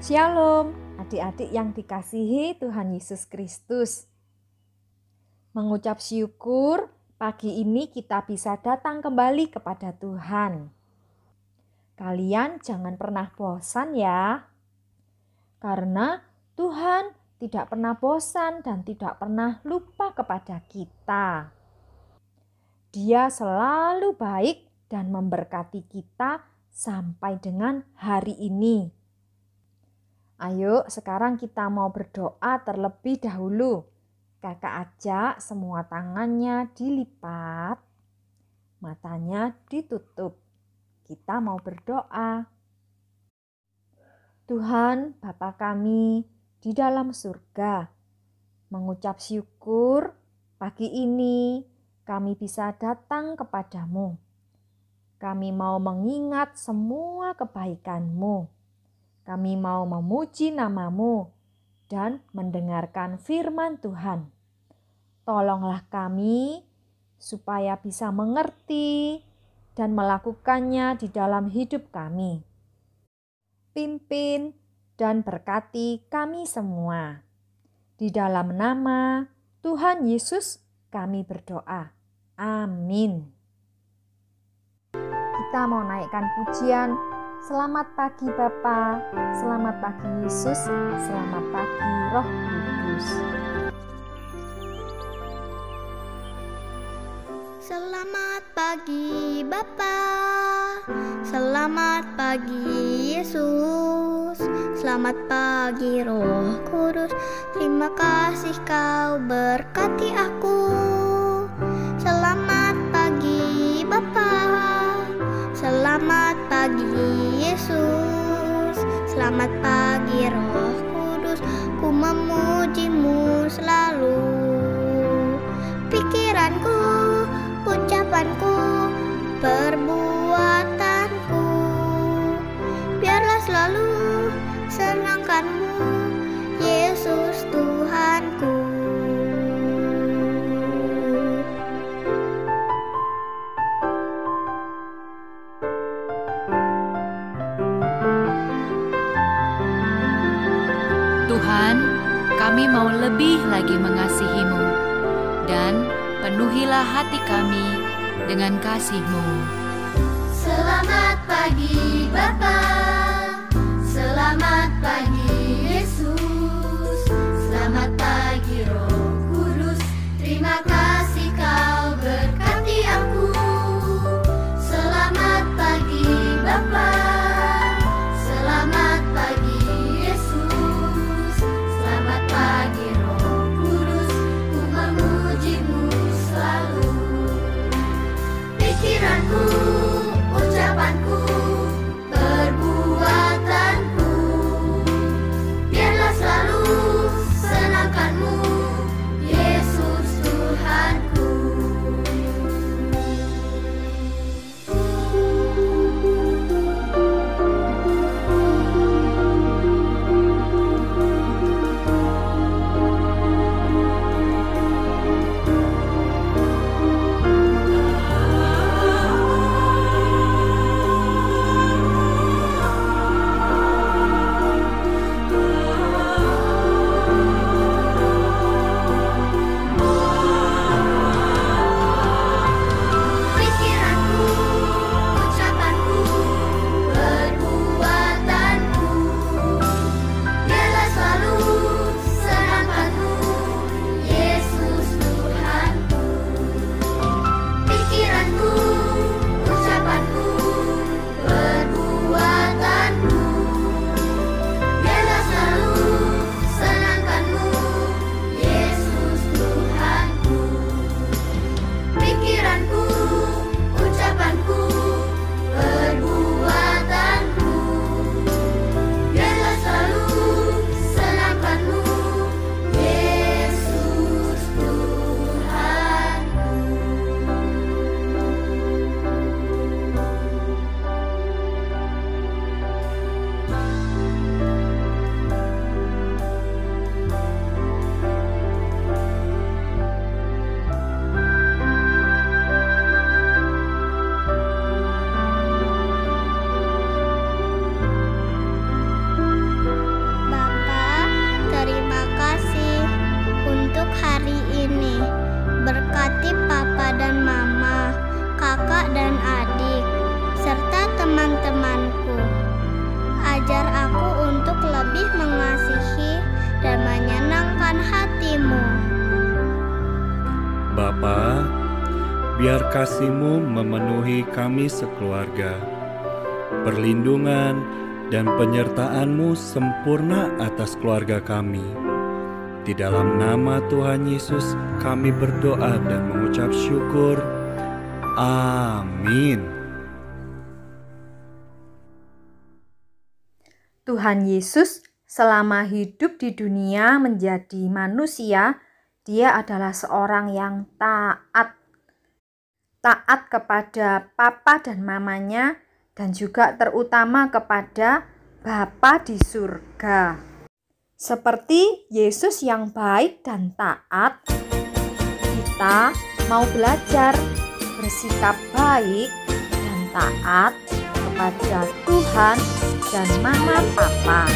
Shalom, adik-adik yang dikasihi Tuhan Yesus Kristus. Mengucap syukur, pagi ini kita bisa datang kembali kepada Tuhan. Kalian jangan pernah bosan ya, karena Tuhan tidak pernah bosan dan tidak pernah lupa kepada kita. Dia selalu baik dan memberkati kita sampai dengan hari ini. Ayo sekarang kita mau berdoa terlebih dahulu. Kakak ajak semua tangannya dilipat, matanya ditutup. Kita mau berdoa. Tuhan Bapa kami di dalam surga, mengucap syukur pagi ini kami bisa datang kepadamu. Kami mau mengingat semua kebaikan-Mu. Kami mau memuji nama-Mu dan mendengarkan firman Tuhan. Tolonglah kami supaya bisa mengerti dan melakukannya di dalam hidup kami. Pimpin dan berkati kami semua. Di dalam nama Tuhan Yesus kami berdoa. Amin. Kita mau naikkan pujian. Selamat pagi Bapa, selamat pagi Yesus, selamat pagi Roh Kudus. Selamat pagi Bapa, selamat pagi Yesus, selamat pagi Roh Kudus. Terima kasih Kau berkati aku. Selamat pagi Bapa, selamat pagi Yesus, selamat pagi Roh Kudus. Ku memuji-Mu selalu. Pikiranku, ucapanku, perbuatanku, biarlah selalu senangkan-Mu, Yesus Tuhanku. Tuhan, kami mau lebih lagi mengasihi-Mu, dan penuhilah hati kami dengan kasih-Mu. Selamat pagi Bapa, selamat pagi Yesus, selamat pagi Roh Kudus. Terima kasih Kau berkati aku. Selamat pagi Bapa, selamat pagi Yesus, selamat pagi Roh Kudus. Ku memuji-Mu selalu. Pikiranku, ucapanku, perbuatanku, biarlah selalu senangkan-Mu, Yesus Tuhan. Bapa, biar kasih-Mu memenuhi kami sekeluarga. Perlindungan dan penyertaan-Mu sempurna atas keluarga kami. Di dalam nama Tuhan Yesus kami berdoa dan mengucap syukur. Amin. Tuhan Yesus selama hidup di dunia menjadi manusia, Dia adalah seorang yang taat. Taat kepada papa dan mamanya, dan juga terutama kepada Bapa di surga. Seperti Yesus yang baik dan taat, kita mau belajar bersikap baik dan taat kepada Tuhan dan Mama Papa.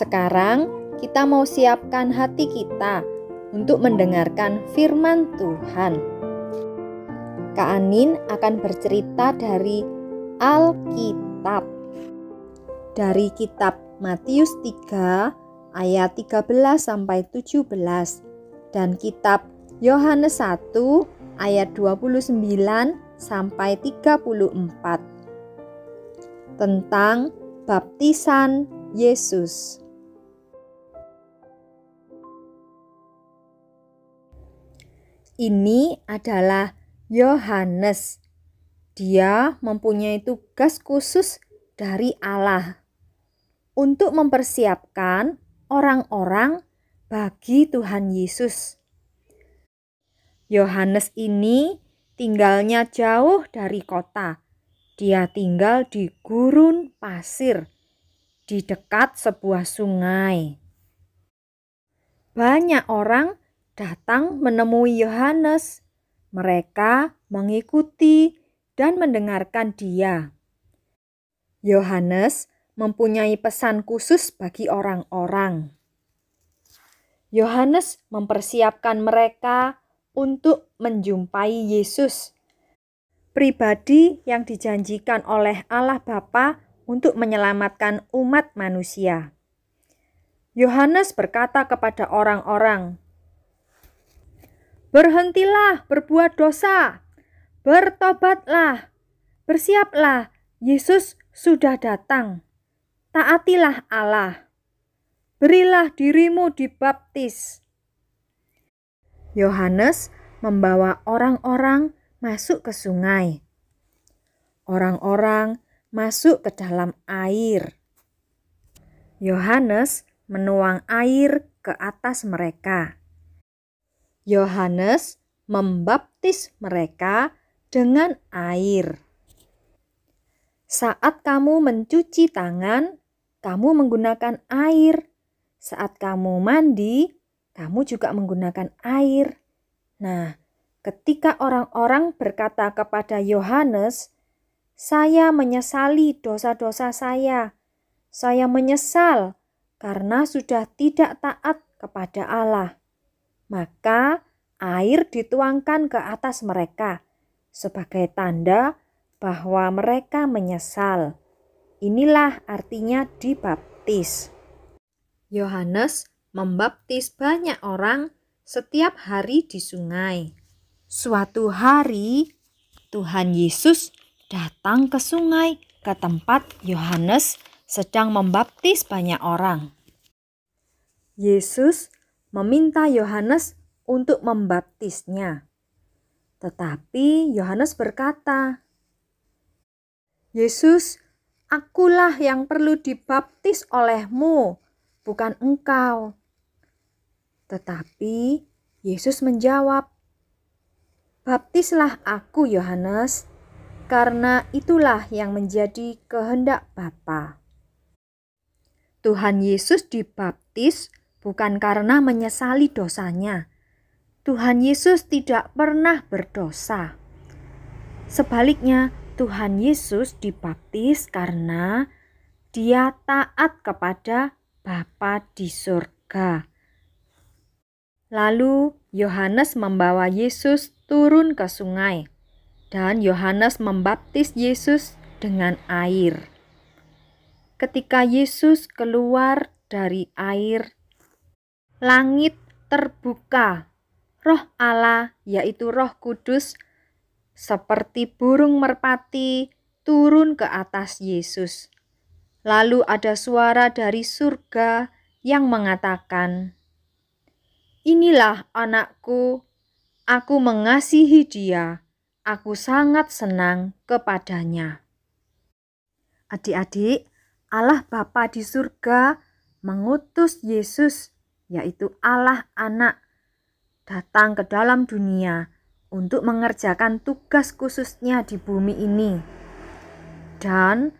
Sekarang kita mau siapkan hati kita untuk mendengarkan firman Tuhan. Kak Anin akan bercerita dari Alkitab. dari kitab Matius 3 ayat 13 sampai 17 dan kitab Yohanes 1 ayat 29 sampai 34 tentang baptisan Yesus. Ini adalah Yohanes. Dia mempunyai tugas khusus dari Allah untuk mempersiapkan orang-orang bagi Tuhan Yesus. Yohanes ini tinggalnya jauh dari kota. Dia tinggal di gurun pasir, di dekat sebuah sungai. Banyak orang datang menemui Yohanes. Mereka mengikuti dan mendengarkan dia. Yohanes mempunyai pesan khusus bagi orang-orang. Yohanes mempersiapkan mereka untuk menjumpai Yesus, pribadi yang dijanjikan oleh Allah Bapa untuk menyelamatkan umat manusia. Yohanes berkata kepada orang-orang, "Berhentilah berbuat dosa, bertobatlah, bersiaplah, Yesus sudah datang. Taatilah Allah, berilah dirimu dibaptis." Yohanes membawa orang-orang masuk ke sungai. Orang-orang masuk ke dalam air. Yohanes menuang air ke atas mereka. Yohanes membaptis mereka dengan air. Saat kamu mencuci tangan, kamu menggunakan air. Saat kamu mandi, kamu juga menggunakan air. Nah, ketika orang-orang berkata kepada Yohanes, "Saya menyesali dosa-dosa saya. Saya menyesal karena sudah tidak taat kepada Allah." Maka air dituangkan ke atas mereka sebagai tanda bahwa mereka menyesal. Inilah artinya dibaptis. Yohanes membaptis banyak orang setiap hari di sungai. Suatu hari, Tuhan Yesus datang ke sungai ke tempat Yohanes sedang membaptis banyak orang. Yesus meminta Yohanes untuk membaptisnya. Tetapi Yohanes berkata, "Yesus, akulah yang perlu dibaptis olehmu, bukan engkau." Tetapi Yesus menjawab, "Baptislah aku Yohanes, karena itulah yang menjadi kehendak Bapa." Tuhan Yesus dibaptis bukan karena menyesali dosanya. Tuhan Yesus tidak pernah berdosa. Sebaliknya, Tuhan Yesus dibaptis karena Dia taat kepada Bapa di surga. Lalu Yohanes membawa Yesus turun ke sungai, dan Yohanes membaptis Yesus dengan air. Ketika Yesus keluar dari air, langit terbuka. Roh Allah, yaitu Roh Kudus, seperti burung merpati turun ke atas Yesus. Lalu ada suara dari surga yang mengatakan, "Inilah anakku, aku mengasihi dia, aku sangat senang kepadanya." Adik-adik, Allah Bapa di surga mengutus Yesus, yaitu Allah Anak, datang ke dalam dunia untuk mengerjakan tugas khususnya di bumi ini. Dan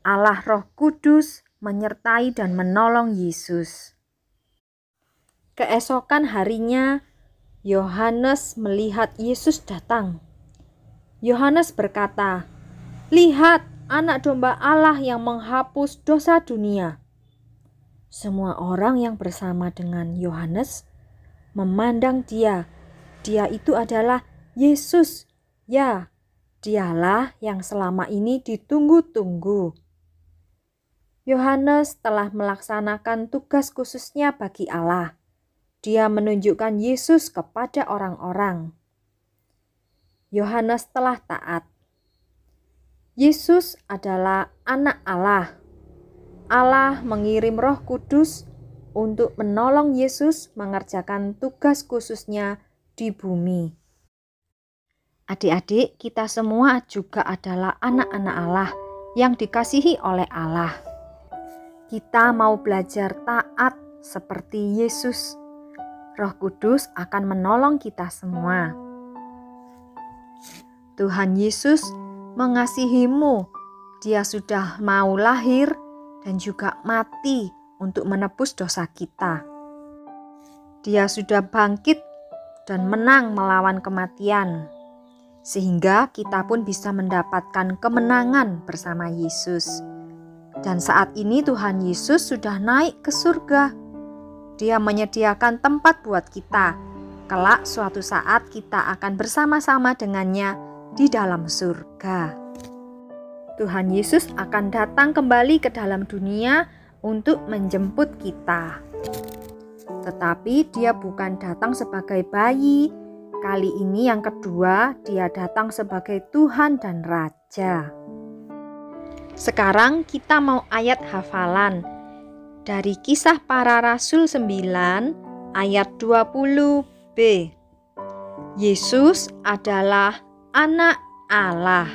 Allah Roh Kudus menyertai dan menolong Yesus. Keesokan harinya, Yohanes melihat Yesus datang. Yohanes berkata, "Lihat, Anak Domba Allah yang menghapus dosa dunia." Semua orang yang bersama dengan Yohanes memandang dia. Dia itu adalah Yesus. Ya, dialah yang selama ini ditunggu-tunggu. Yohanes telah melaksanakan tugas khususnya bagi Allah. Dia menunjukkan Yesus kepada orang-orang. Yohanes telah taat. Yesus adalah anak Allah. Allah mengirim Roh Kudus untuk menolong Yesus mengerjakan tugas khususnya di bumi. Adik-adik, kita semua juga adalah anak-anak Allah yang dikasihi oleh Allah. Kita mau belajar taat seperti Yesus. Roh Kudus akan menolong kita semua. Tuhan Yesus mengasihimu. Dia sudah mau lahir dan juga mati untuk menebus dosa kita. Dia sudah bangkit dan menang melawan kematian, sehingga kita pun bisa mendapatkan kemenangan bersama Yesus. Dan saat ini Tuhan Yesus sudah naik ke surga. Dia menyediakan tempat buat kita. Kelak suatu saat kita akan bersama-sama dengannya di dalam surga. Tuhan Yesus akan datang kembali ke dalam dunia untuk menjemput kita. Tetapi dia bukan datang sebagai bayi. Kali ini yang kedua, dia datang sebagai Tuhan dan Raja. Sekarang kita mau ayat hafalan dari Kisah Para Rasul 9 ayat 20b. Yesus adalah anak Allah.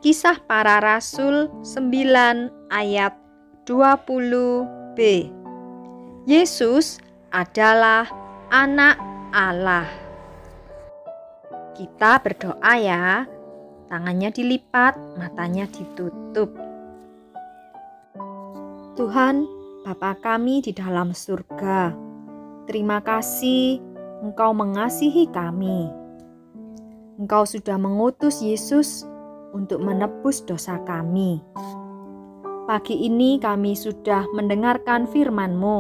Kisah Para Rasul 9 ayat 20b. Yesus adalah anak Allah. Kita berdoa ya. Tangannya dilipat, matanya ditutup. Tuhan, Bapa kami di dalam surga, terima kasih Engkau mengasihi kami. Engkau sudah mengutus Yesus untuk menebus dosa kami. Pagi ini kami sudah mendengarkan firman-Mu.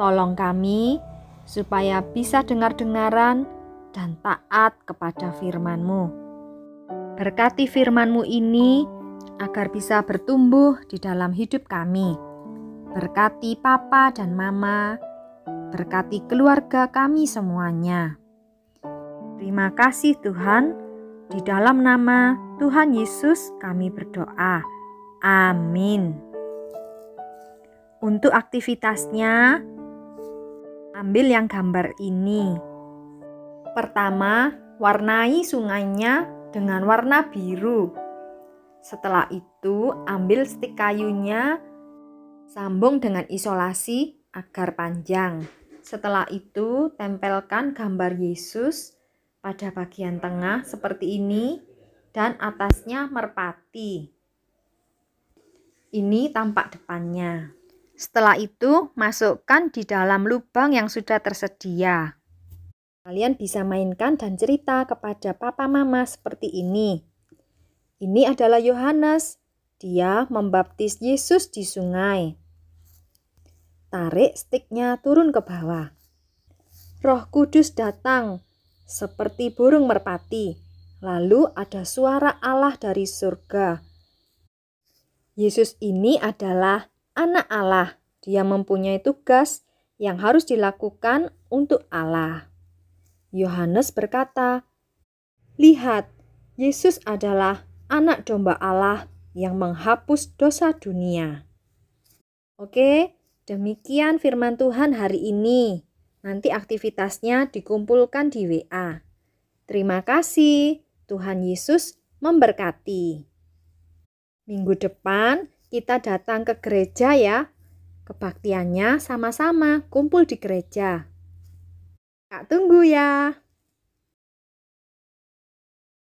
Tolong kami supaya bisa dengar-dengaran dan taat kepada firman-Mu. Berkati firman-Mu ini agar bisa bertumbuh di dalam hidup kami. Berkati Papa dan Mama, berkati keluarga kami semuanya. Terima kasih Tuhan, di dalam nama Tuhan Yesus kami berdoa. Amin. Untuk aktivitasnya, ambil yang gambar ini. Pertama, warnai sungainya dengan warna biru. Setelah itu, ambil stik kayunya, sambung dengan isolasi agar panjang. Setelah itu, tempelkan gambar Yesus pada bagian tengah seperti ini dan atasnya merpati. Ini tampak depannya. Setelah itu, masukkan di dalam lubang yang sudah tersedia. Kalian bisa mainkan dan cerita kepada papa mama seperti ini. Ini adalah Yohanes. Dia membaptis Yesus di sungai. Tarik stiknya turun ke bawah. Roh Kudus datang seperti burung merpati. Lalu ada suara Allah dari surga. Yesus ini adalah anak Allah. Dia mempunyai tugas yang harus dilakukan untuk Allah. Yohanes berkata, "Lihat, Yesus adalah anak domba Allah yang menghapus dosa dunia." Oke, demikian firman Tuhan hari ini. Nanti aktivitasnya dikumpulkan di WA. Terima kasih, Tuhan Yesus memberkati. Minggu depan kita datang ke gereja ya. Kebaktiannya sama-sama kumpul di gereja. Kak tunggu ya.